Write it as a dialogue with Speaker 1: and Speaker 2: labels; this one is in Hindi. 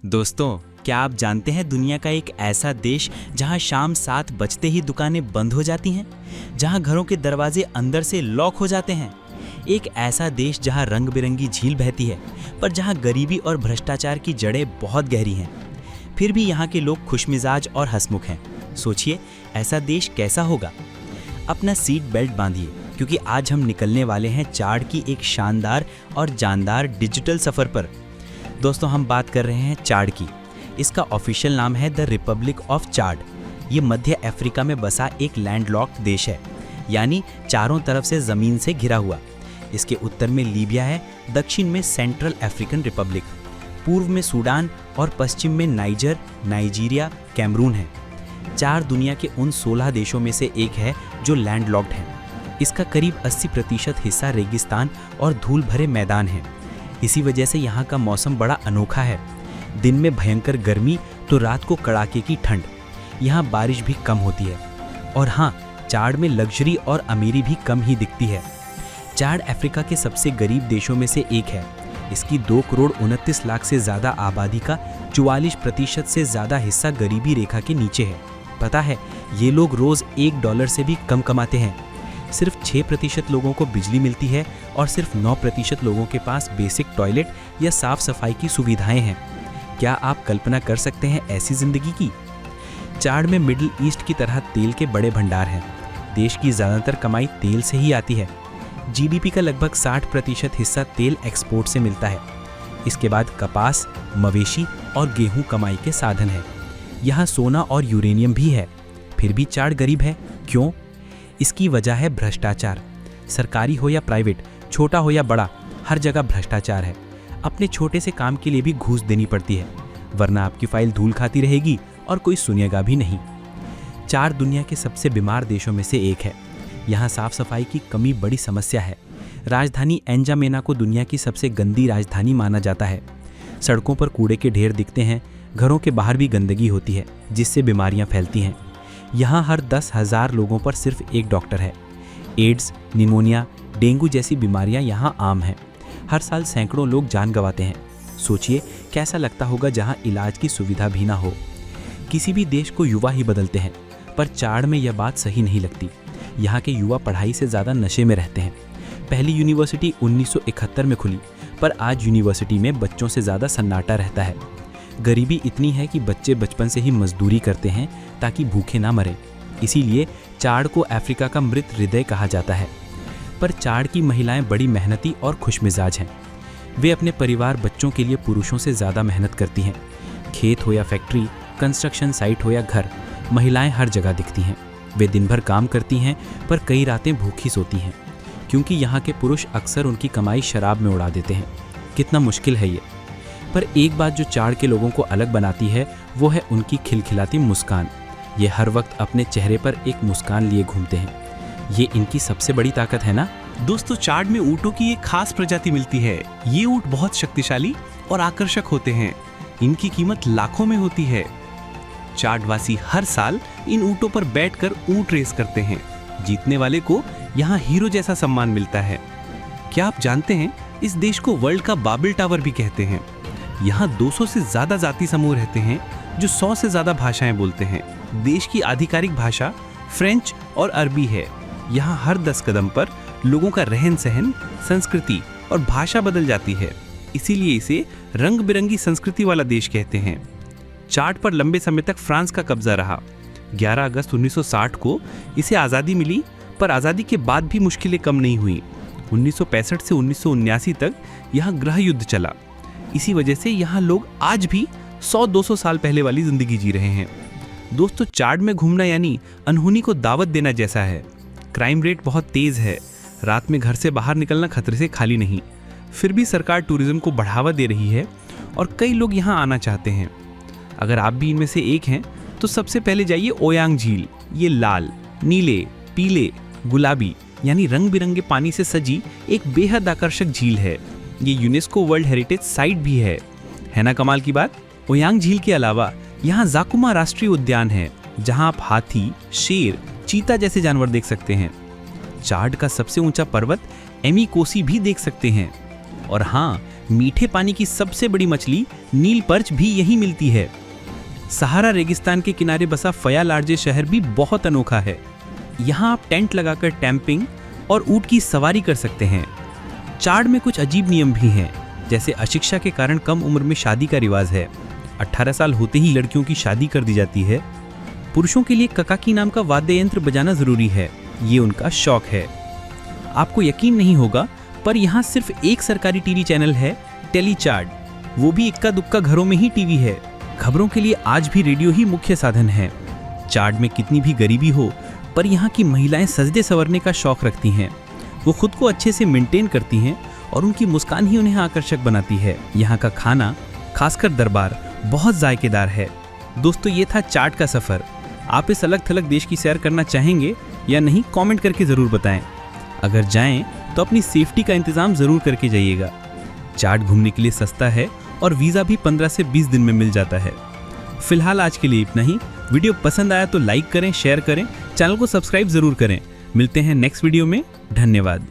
Speaker 1: दोस्तों, क्या आप जानते हैं दुनिया का एक ऐसा देश जहां शाम 7 बजते ही दुकानें बंद हो जाती हैं, जहां घरों के दरवाजे अंदर से लॉक हो जाते हैं। एक ऐसा देश जहां रंग बिरंगी झील बहती है, पर जहां गरीबी और भ्रष्टाचार की जड़ें बहुत गहरी हैं। फिर भी यहाँ के लोग खुशमिजाज और हंसमुख हैं। सोचिए, ऐसा देश कैसा होगा। अपना सीट बेल्ट बांधिए, क्योंकि आज हम निकलने वाले हैं चाड की एक शानदार और जानदार डिजिटल सफ़र पर। दोस्तों, हम बात कर रहे हैं चाड की। इसका ऑफिशियल नाम है द रिपब्लिक ऑफ चाड। ये मध्य अफ्रीका में बसा एक लैंडलॉक्ड देश है, यानी चारों तरफ से ज़मीन से घिरा हुआ। इसके उत्तर में लीबिया है, दक्षिण में सेंट्रल अफ्रीकन रिपब्लिक, पूर्व में सूडान और पश्चिम में नाइजर, नाइजीरिया, कैमरून है। चाड दुनिया के उन 16 देशों में से एक है जो लैंडलॉक्ड है। इसका करीब 80% हिस्सा रेगिस्तान और धूल भरे मैदान है। इसी वजह से यहाँ का मौसम बड़ा अनोखा है। दिन में भयंकर गर्मी तो रात को कड़ाके की ठंड। यहाँ बारिश भी कम होती है। और हाँ, चाड में लग्जरी और अमीरी भी कम ही दिखती है। चाड अफ्रीका के सबसे गरीब देशों में से एक है। इसकी 2 करोड़ 29 लाख से ज़्यादा आबादी का 44% से ज़्यादा हिस्सा गरीबी रेखा के नीचे है। पता है, ये लोग रोज़ $1 से भी कम कमाते हैं। सिर्फ 6% लोगों को बिजली मिलती है और सिर्फ 9% लोगों के पास बेसिक टॉयलेट या साफ सफाई की सुविधाएं हैं। क्या आप कल्पना कर सकते हैं ऐसी जिंदगी की? चाड में मिडिल ईस्ट की तरह तेल के बड़े भंडार हैं। देश की ज़्यादातर कमाई तेल से ही आती है। जीडीपी का लगभग 60% हिस्सा तेल एक्सपोर्ट से मिलता है। इसके बाद कपास, मवेशी और गेहूं कमाई के साधन है। यहाँ सोना और यूरेनियम भी है। फिर भी चाड गरीब है। क्यों? इसकी वजह है भ्रष्टाचार। सरकारी हो या प्राइवेट, छोटा हो या बड़ा, हर जगह भ्रष्टाचार है। अपने छोटे से काम के लिए भी घूस देनी पड़ती है, वरना आपकी फाइल धूल खाती रहेगी और कोई सुनेगा भी नहीं। चाड दुनिया के सबसे बीमार देशों में से एक है। यहाँ साफ सफाई की कमी बड़ी समस्या है। राजधानी एंजामेना को दुनिया की सबसे गंदी राजधानी माना जाता है। सड़कों पर कूड़े के ढेर दिखते हैं। घरों के बाहर भी गंदगी होती है, जिससे बीमारियां फैलती हैं। यहाँ हर 10,000 लोगों पर सिर्फ एक डॉक्टर है। एड्स, निमोनिया, डेंगू जैसी बीमारियां यहाँ आम हैं। हर साल सैकड़ों लोग जान गंवाते हैं। सोचिए, कैसा लगता होगा जहाँ इलाज की सुविधा भी ना हो। किसी भी देश को युवा ही बदलते हैं, पर चाड में यह बात सही नहीं लगती। यहाँ के युवा पढ़ाई से ज़्यादा नशे में रहते हैं। पहली यूनिवर्सिटी 1971 में खुली, पर आज यूनिवर्सिटी में बच्चों से ज़्यादा सन्नाटा रहता है। गरीबी इतनी है कि बच्चे बचपन से ही मजदूरी करते हैं ताकि भूखे ना मरें। इसीलिए चाड को अफ्रीका का मृत हृदय कहा जाता है। पर चाड की महिलाएं बड़ी मेहनती और खुशमिजाज हैं। वे अपने परिवार, बच्चों के लिए पुरुषों से ज़्यादा मेहनत करती हैं। खेत हो या फैक्ट्री, कंस्ट्रक्शन साइट हो या घर, महिलाएं हर जगह दिखती हैं। वे दिन भर काम करती हैं, पर कई रातें भूखी सोती हैं, क्योंकि यहाँ के पुरुष अक्सर उनकी कमाई शराब में उड़ा देते हैं। कितना मुश्किल है ये। पर एक बात जो चाड के लोगों को अलग बनाती है, वो है उनकी खिलखिलाती मुस्कान। ये हर वक्त अपने चेहरे पर एक मुस्कान लिए घूमते हैं। ये इनकी सबसे बड़ी ताकत है ना।
Speaker 2: दोस्तों, चाड में ऊँटों की एक खास प्रजाति मिलती है। ये ऊँट बहुत शक्तिशाली और आकर्षक होते हैं। इनकी कीमत लाखों में होती है। चाडवासी हर साल इन ऊँटों पर बैठकर ऊँट रेस करते हैं। जीतने वाले को यहाँ हीरो जैसा सम्मान मिलता है। क्या आप जानते हैं, इस देश को वर्ल्ड का बाबिल टावर भी कहते हैं। यहाँ 200 से ज़्यादा जाति समूह रहते हैं, जो 100 से ज़्यादा भाषाएं बोलते हैं। देश की आधिकारिक भाषा फ्रेंच और अरबी है। यहाँ हर 10 कदम पर लोगों का रहन सहन, संस्कृति और भाषा बदल जाती है। इसीलिए इसे रंग बिरंगी संस्कृति वाला देश कहते हैं। चाड पर लंबे समय तक फ्रांस का कब्जा रहा। 11 अगस्त 1960 को इसे आज़ादी मिली, पर आज़ादी के बाद भी मुश्किलें कम नहीं हुई। 1965 से 1979 तक यहाँ गृह युद्ध चला। इसी वजह से यहाँ लोग आज भी 100-200 साल पहले वाली जिंदगी जी रहे हैं। दोस्तों, चाड में घूमना यानी अनहोनी को दावत देना जैसा है। क्राइम रेट बहुत तेज है। रात में घर से बाहर निकलना खतरे से खाली नहीं। फिर भी सरकार टूरिज्म को बढ़ावा दे रही है और कई लोग यहाँ आना चाहते हैं। अगर आप भी इनमें से एक हैं, तो सबसे पहले जाइए ओयांग झील। ये लाल, नीले, पीले, गुलाबी यानी रंग बिरंगे पानी से सजी एक बेहद आकर्षक झील है। ये यूनेस्को वर्ल्ड हेरिटेज साइट भी है ना कमाल की बात। ओयांग झील के अलावा यहाँ जाकुमा राष्ट्रीय उद्यान है, जहाँ आप हाथी, शेर, चीता जैसे जानवर देख सकते हैं। चाड का सबसे ऊंचा पर्वत एमी कोसी भी देख सकते हैं। और हाँ, मीठे पानी की सबसे बड़ी मछली नील पर्च भी यही मिलती है। सहारा रेगिस्तान के किनारे बसा फया लार्जे शहर भी बहुत अनोखा है। यहाँ आप टेंट लगाकर कैंपिंग और ऊंट की सवारी कर सकते हैं। चाड में कुछ अजीब नियम भी हैं, जैसे अशिक्षा के कारण कम उम्र में शादी का रिवाज है। 18 साल होते ही लड़कियों की शादी कर दी जाती है। पुरुषों के लिए ककाकी नाम का वाद्य यंत्र बजाना जरूरी है, ये उनका शौक है। आपको यकीन नहीं होगा, पर यहाँ सिर्फ एक सरकारी टीवी चैनल है, टेली चाड। वो भी इक्का दुक्का घरों में ही टीवी है। खबरों के लिए आज भी रेडियो ही मुख्य साधन है। चाड में कितनी भी गरीबी हो, पर यहाँ की महिलाएं सजने संवरने का शौक रखती हैं। वो खुद को अच्छे से मेंटेन करती हैं और उनकी मुस्कान ही उन्हें आकर्षक बनाती है। यहाँ का खाना, खासकर दरबार, बहुत जायकेदार है। दोस्तों, ये था चाड का सफ़र। आप इस अलग थलग देश की सैर करना चाहेंगे या नहीं, कमेंट करके ज़रूर बताएं। अगर जाएं तो अपनी सेफ्टी का इंतज़ाम ज़रूर करके जाइएगा। चाड घूमने के लिए सस्ता है और वीज़ा भी 15 से 20 दिन में मिल जाता है। फिलहाल आज के लिए इतना ही। वीडियो पसंद आया तो लाइक करें, शेयर करें, चैनल को सब्सक्राइब ज़रूर करें। मिलते हैं नेक्स्ट वीडियो में। धन्यवाद।